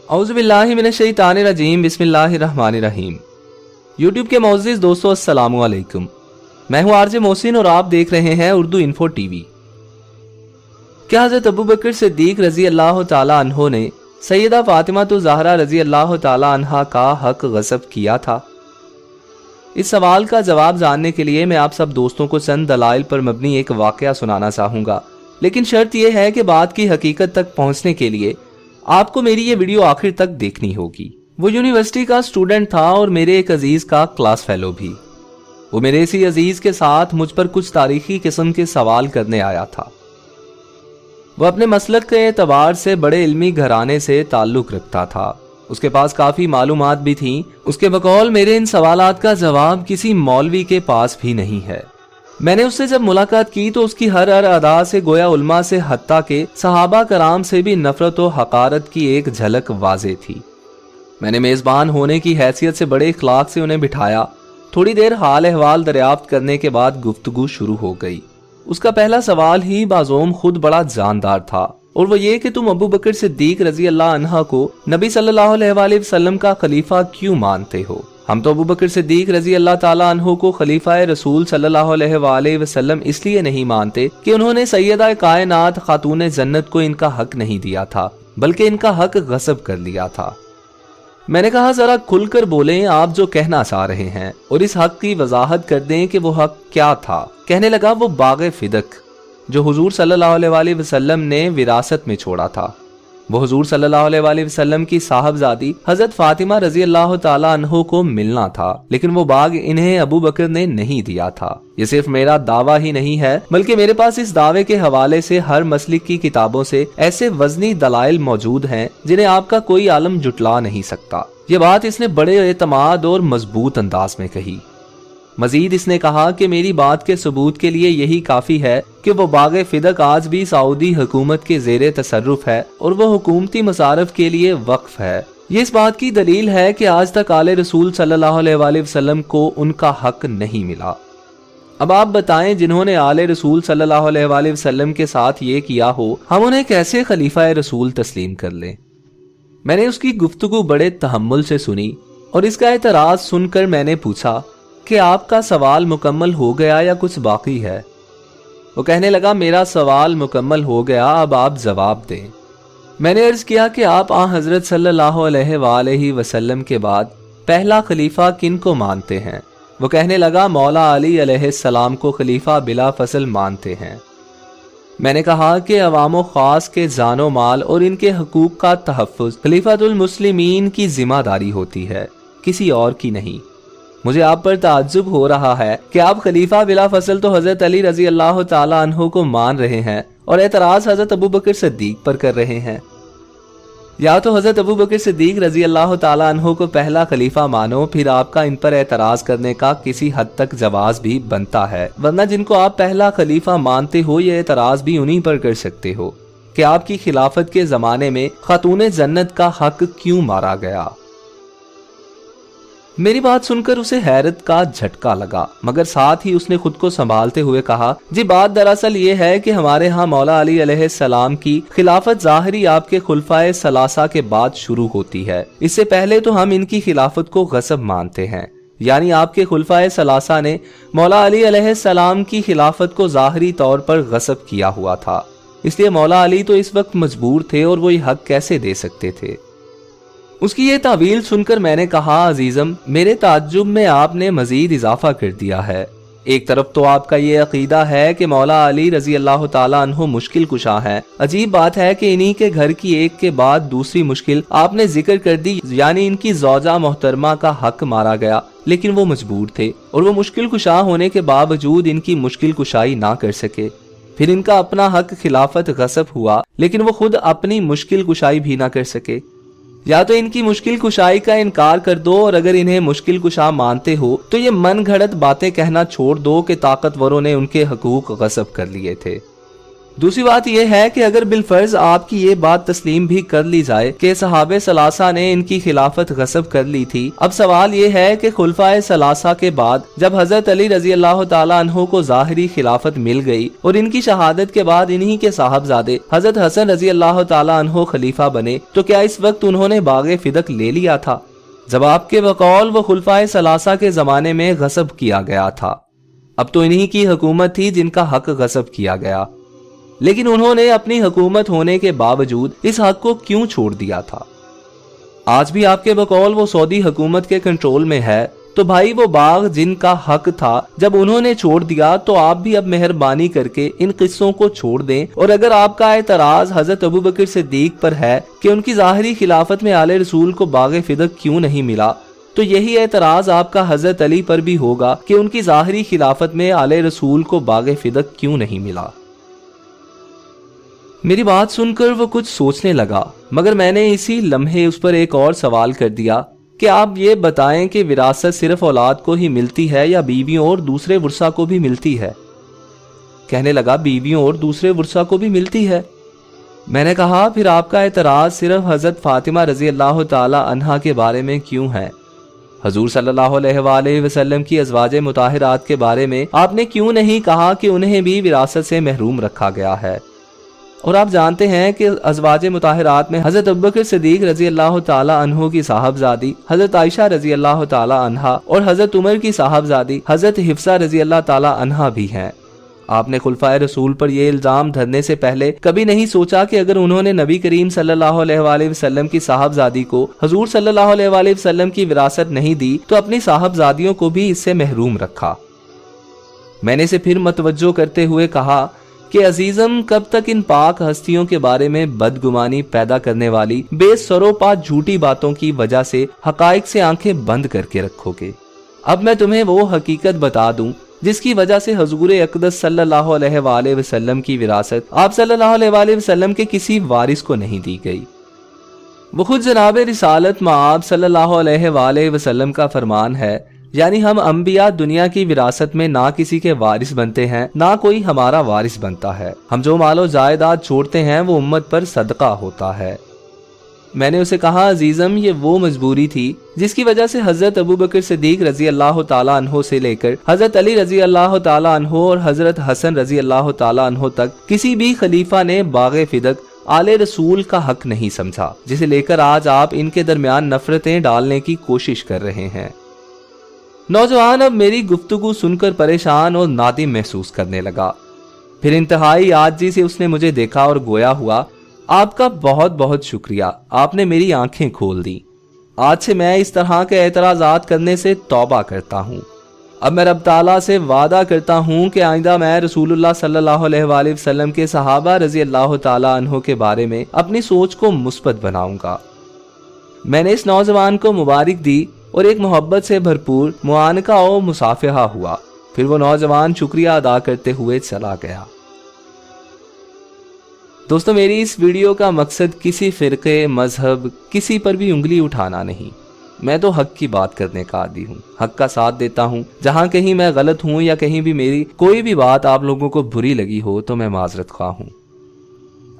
औज़ु बिल्लाहि मिनश शैतानिर रजीम, बिस्मिल्लाहिर रहमानिर रहीम। यूट्यूब के मोअज़्ज़िज़ दोस्तों, अस्सलामु अलैकुम। मैं हूं आरजे मोहसिन और आप देख रहे हैं उर्दू इन्फो टीवी। क्या हज़रत अबू बकर सिद्दीक रजी अल्लाह ताला अन्हो ने सैयदा फातिमा तो ज़हरा रजी अल्लाह ताला अन्हा का हक गस्ब किया था? इस सवाल का जवाब जानने के लिए मैं आप सब दोस्तों को चंद दलाइल पर मबनी एक वाकया सुनाना चाहूंगा, लेकिन शर्त यह है कि बात की हकीकत तक पहुंचने के लिए आपको मेरी ये वीडियो आखिर तक देखनी होगी। वो यूनिवर्सिटी का स्टूडेंट था और मेरे एक अजीज का क्लास फेलो भी। वो मेरे इसी अजीज के साथ मुझ पर कुछ तारीखी किस्म के सवाल करने आया था। वो अपने मसलक के एतबार से बड़े इल्मी घराने से ताल्लुक रखता था। उसके पास काफी मालूमात भी थी। उसके बकौल मेरे इन सवालात का जवाब किसी मौलवी के पास भी नहीं है। मैंने उससे जब मुलाकात की तो उसकी हर अदा से गोया उल्मा से हत्ता के सहाबा कराम से भी नफरत और हकारत की एक झलक वाज़े थी। मैंने मेजबान होने की हैसियत से बड़े इखलाक से उन्हें बिठाया। थोड़ी देर हाल अहवाल दरियाफ्त करने के बाद गुफ्तगू शुरू हो गई। उसका पहला सवाल ही बाज़ोम खुद बड़ा जानदार था, और वो ये कि तुम अबू बकर सिद्दीक रजी अल्लाह अन्हा को नबी सल्लल्लाहु अलैहि वसल्लम का खलीफा क्यों मानते हो? हम तो अबू बकर सिद्दीक रजी अल्लाह ताला अन्हो को खलीफा रसूल सल्लल्लाहु अलैहि वसल्लम इसलिए नहीं मानते कि उन्होंने सैयदा कायनात खातून जन्नत को इनका हक नहीं दिया था, बल्कि इनका हक गस्ब कर लिया था। मैंने कहा, जरा खुलकर बोलें आप जो कहना चाह रहे हैं, और इस हक की वजाहत कर दें कि वो हक क्या था। कहने लगा, वो बाग़े फिदक जो हुजूर सल्लल्लाहु अलैहि वसल्लम ने विरासत में छोड़ा था। वो हुजूर सल्लल्लाहु अलैहि वसल्लम की साहबजादी हजरत फातिमा रजी अल्लाह ताला अन्हो को मिलना था, लेकिन वो बाग इन्हें अबू बकर ने नहीं दिया था। ये सिर्फ मेरा दावा ही नहीं है, बल्कि मेरे पास इस दावे के हवाले से हर मसलिक की किताबों से ऐसे वजनी दलाइल मौजूद हैं जिन्हें आपका कोई आलम जुटला नहीं सकता। ये बात इसने बड़े एतमाद और मजबूत अंदाज में कही। मजीद इसने कहा कि मेरी बात के सबूत के लिए यही काफी है कि वो बाग़े फिदक आज भी सऊदी हुकूमत के ज़ेरे तसर्रुफ है और वो हुकूमती मसारफ के लिए वक्फ है। ये इस बात की दलील है कि आज तक आले रसूल सल्लल्लाहु अलैहि वसल्लम को उनका हक नहीं मिला। अब आप बताएं, जिन्होंने आले रसूल सल्लल्लाहु अलैहि वसल्लम के साथ ये किया हो, हम उन्हें कैसे खलीफा रसूल तस्लीम कर लें? मैंने उसकी गुफ्तगू बड़े तहम्मुल से सुनी और इसका एतराज सुनकर मैंने पूछा कि आपका सवाल मुकम्मल हो गया या कुछ बाकी है? वो कहने लगा, मेरा सवाल मुकम्मल हो गया, अब आप जवाब दें। मैंने अर्ज किया कि आप हजरत सल्लल्लाहु अलैहि वसल्लम के बाद पहला खलीफा किन को मानते हैं? वो कहने लगा, मौला अली अलैहिस्सलाम को खलीफा बिला फसल मानते हैं। मैंने कहा कि अवामो खास के जानो माल और इनके हकूक का तहफ़्फ़ुज़ खलीफातुल मुस्लिमीन की जिम्मेदारी होती है, किसी और की नहीं। मुझे आप पर ताज्जुब हो रहा है कि आप खलीफा बिला फसल तो हजरत अली रजी अल्लाह ताला अन्हो को मान रहे हैं और एतराज हजरत अबू बकर सिद्दीक पर कर रहे हैं। या तो हजरत अबू बकर सिद्दीक रजी अल्लाह ताला अन्हो को पहला खलीफा मानो, फिर आपका इन पर एतराज करने का किसी हद तक जवाज भी बनता है, वरना जिनको आप पहला खलीफा मानते हो ये एतराज भी उन्हीं पर कर सकते हो कि आपकी खिलाफत के जमाने में खातून जन्नत का हक क्यों मारा गया। मेरी बात सुनकर उसे हैरत का झटका लगा, मगर साथ ही उसने खुद को संभालते हुए कहा, जी बात दरअसल ये है कि हमारे यहाँ मौला अली अलैहिस्सलाम की खिलाफत ज़ाहिरी आपके खुलफाए सलासा के बाद शुरू होती है। इससे पहले तो हम इनकी खिलाफत को गस्ब मानते हैं, यानी आपके खुलफाए सलासा ने मौला अली अलैहिस्सलाम की खिलाफत को ज़ाहिरी तौर पर गस्ब किया हुआ था। इसलिए मौला अली तो इस वक्त मजबूर थे और वो ये हक कैसे दे सकते थे। उसकी ये तावील सुनकर मैंने कहा, अजीजम मेरे ताज्जुब में आपने मजीद इजाफा कर दिया है। एक तरफ तो आपका ये अकीदा है कि मौला अली रजी अल्लाह ताला अन्हो मुश्किल कुशा है। अजीब बात है कि इन्हीं के घर की एक के बाद दूसरी मुश्किल आपने जिक्र कर दी, यानी इनकी ज़ौजा मोहतरमा का हक मारा गया, लेकिन वो मजबूर थे और वो मुश्किल कुशा होने के बावजूद इनकी मुश्किल कुशाई ना कर सके। फिर इनका अपना हक खिलाफत गस्ब हुआ, लेकिन वो खुद अपनी मुश्किल कुशाई भी ना कर सके। या तो इनकी मुश्किल कुशाई का इनकार कर दो, और अगर इन्हें मुश्किल कुशा मानते हो तो ये मन घड़त बातें कहना छोड़ दो कि ताकतवरों ने उनके हकूक गस्ब कर लिए थे। दूसरी बात यह है कि अगर बिलफर्ज आपकी ये बात तस्लीम भी कर ली जाए कि सहाबे सलासा ने इनकी खिलाफत गसब कर ली थी, अब सवाल ये है कि खुलफाए सलासा के बाद जब हजरत अली रजी अल्लाह ताला अन्हो को ज़ाहिरी खिलाफत मिल गई और इनकी शहादत के बाद इन्हीं के साहबजादे हजरत हसन रजी अल्लाह ताला अन्हो खलीफा बने, तो क्या इस वक्त उन्होंने बागे फिदक ले लिया था? जवाब के बकौल वो खुलफाए सलासा के जमाने में गसब किया गया था। अब तो इन्हीं की हुकूमत थी जिनका हक गसब किया गया, लेकिन उन्होंने अपनी हुकूमत होने के बावजूद इस हक को क्यों छोड़ दिया था? आज भी आपके बकौल वो सऊदी हुकूमत के कंट्रोल में है, तो भाई वो बाग जिनका हक था जब उन्होंने छोड़ दिया, तो आप भी अब मेहरबानी करके इन किस्सों को छोड़ दें। और अगर आपका एतराज हजरत अबू बकर सिद्दीक पर है कि उनकी ज़ाहिरी खिलाफत में आले रसूल को बागे फिदक क्यों नहीं मिला, तो यही एतराज आपका हजरत अली पर भी होगा कि उनकी ज़ाहिरी खिलाफत में आले रसूल को बागे फिदक क्यों नहीं मिला। मेरी बात सुनकर वो कुछ सोचने लगा, मगर मैंने इसी लम्हे उस पर एक और सवाल कर दिया कि आप ये बताएं कि विरासत सिर्फ औलाद को ही मिलती है या बीवियों और दूसरे वुरसा को भी मिलती है? कहने लगा बीवियों और दूसरे वुरसा को भी मिलती है। मैंने कहा फिर आपका एतराज सिर्फ हजरत फातिमा रजी अल्लाह ताला अन्हा के बारे में क्यों है? हजूर सल्लल्लाहु अलैहि वसल्लम की अज़वाजे मुताहिरात के बारे में आपने क्यों नहीं कहा कि उन्हें भी विरासत से महरूम रखा गया है? और आप जानते हैं कि अज़वाजे मुताहिरात में हजरत अबू बकर सिद्दीक रजी अल्लाह ताला अन्हो की साहबजादी हजरत आयशा रजी अल्लाह ताला अन्हा और हजरत उमर की साहबजादी हजरत हिफ्सा रजी अल्लाह ताला अन्हा भी हैं। आपने खुलफाए रसूल पर यह इल्जाम धरने से पहले कभी नहीं सोचा कि अगर उन्होंने नबी करीम सल्लल्लाहु अलैहि वसल्लम की साहबजादी को हजूर सल्लल्लाहु अलैहि वसल्लम की विरासत नहीं दी, तो अपनी साहबजादियों को भी इससे महरूम रखा। मैंने इसे फिर मतवज्जो करते हुए कहा कि अजीजम कब तक इन पाक हस्तियों के बारे में बदगुमानी पैदा करने वाली बेसरोपा झूठी बातों की वजह से हकाइक से आंखें बंद करके रखोगे? अब मैं तुम्हें वो हकीकत बता दूं जिसकी वजह से हजूर अक़दस सल्लल्लाहु अलैहि वसल्लम की विरासत आप सल्लल्लाहु अलैहि वसल्लम के किसी वारिस को नहीं दी गई। वो खुद जनाब रिसालत माब सल्लल्लाहु अलैहि वसल्लम का फरमान है, यानी हम अंबिया दुनिया की विरासत में ना किसी के वारिस बनते हैं, ना कोई हमारा वारिस बनता है। हम जो मालो जायदाद छोड़ते हैं वो उम्मत पर सदका होता है। मैंने उसे कहा अजीजम ये वो मजबूरी थी जिसकी वजह से हजरत अबू बकर सिद्दीक रजी अल्लाह ताला अन्हो से लेकर हजरत अली रजी अल्लाह ताला अन्हो और हजरत हसन रजी अल्लाह ताला अन्हो तक किसी भी खलीफा ने बागे फिदक आले रसूल का हक नहीं समझा, जिसे लेकर आज आप इनके दरमियान नफरतें डालने की कोशिश कर रहे हैं। नौजवान अब मेरी गुफ्तगू सुनकर परेशान और नादिम महसूस करने लगा। फिर इंतहाई आजी से उसने मुझे देखा और गोया हुआ, आपका बहुत बहुत शुक्रिया, आपने मेरी आंखें खोल दी। आज से मैं इस तरह के एतराज़ात करने से तौबा करता हूँ। अब मैं रब ताला से वादा करता हूँ कि आइंदा मैं रसूलुल्लाह सल्लल्लाहु अलैहि वसल्लम के सहाबा रजी अल्लाह ताला अन्हो के बारे में अपनी सोच को मुस्बत बनाऊंगा। मैंने इस नौजवान को मुबारक दी और एक मोहब्बत से भरपूर मुआनका और मुसाफिहा हुआ। फिर वो नौजवान शुक्रिया अदा करते हुए चला गया। दोस्तों, मेरी इस वीडियो का मकसद किसी फिरके, मजहब, किसी पर भी उंगली उठाना नहीं। मैं तो हक की बात करने का आदी हूँ, हक का साथ देता हूँ। जहाँ कहीं मैं गलत हूँ या कहीं भी मेरी कोई भी बात आप लोगों को बुरी लगी हो तो मैं माजरत ख्वाह हूँ।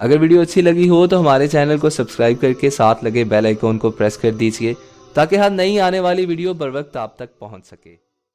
अगर वीडियो अच्छी लगी हो तो हमारे चैनल को सब्सक्राइब करके साथ लगे बेल आइकॉन को प्रेस कर दीजिए ताकि हर नई आने वाली वीडियो बर वक्त आप तक पहुँच सके।